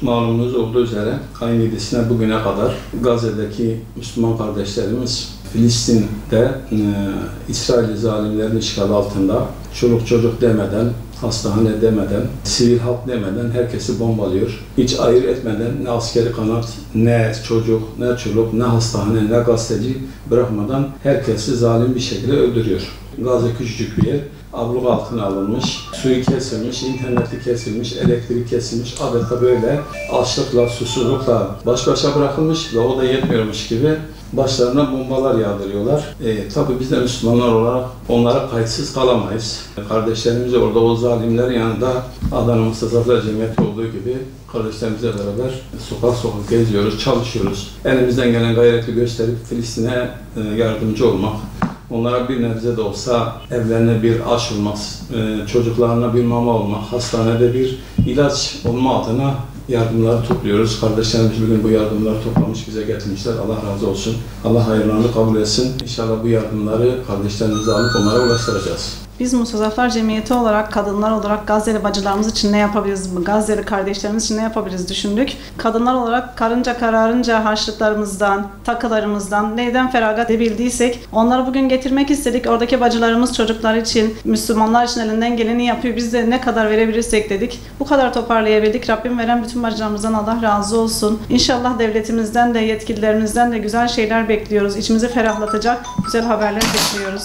Malumunuz olduğu üzere ayın 7'sine bugüne kadar Gazze'deki Müslüman kardeşlerimiz Filistin'de İsrail zalimlerin işgali altında çoluk çocuk demeden, hastane demeden, sivil halk demeden herkesi bombalıyor. Hiç ayırt etmeden ne askeri kanat, ne çocuk, ne çoluk, ne hastane, ne gazeteci bırakmadan herkesi zalim bir şekilde öldürüyor. Gazze küçücük bir yer. Abluk altına alınmış, suyu kesilmiş, interneti kesilmiş, elektrik kesilmiş, adeta böyle açlıkla, susuzlukla baş başa bırakılmış ve o da yetmiyormuş gibi başlarına bombalar yağdırıyorlar. Tabii biz de Müslümanlar olarak onlara kayıtsız kalamayız. Kardeşlerimiz orada o zalimler yanında Adana Mustafa'lar Cemiyeti olduğu gibi kardeşlerimizle beraber sokak sokak geziyoruz, çalışıyoruz. Elimizden gelen gayreti gösterip Filistin'e yardımcı olmak, onlara bir nebze de olsa evlerine bir aş olmak, çocuklarına bir mama olmak, hastanede bir ilaç olma adına yardımları topluyoruz. Kardeşlerimiz bugün bu yardımları toplamış, bize getirmişler. Allah razı olsun. Allah hayırlarını kabul etsin. İnşallah bu yardımları kardeşlerimize alıp onlara ulaştıracağız. Biz Mustafa'lar Cemiyeti olarak, kadınlar olarak Gazze'li bacılarımız için ne yapabiliriz, Gazze'li kardeşlerimiz için ne yapabiliriz düşündük. Kadınlar olarak karınca kararınca harçlıklarımızdan, takılarımızdan neyden feragat edebildiysek onları bugün getirmek istedik. Oradaki bacılarımız çocuklar için, Müslümanlar için elinden geleni yapıyor. Biz de ne kadar verebilirsek dedik. Bu kadar toparlayabildik. Rabbim veren bütün bacılarımızdan Allah razı olsun. İnşallah devletimizden de, yetkililerimizden de güzel şeyler bekliyoruz. İçimizi ferahlatacak güzel haberler bekliyoruz.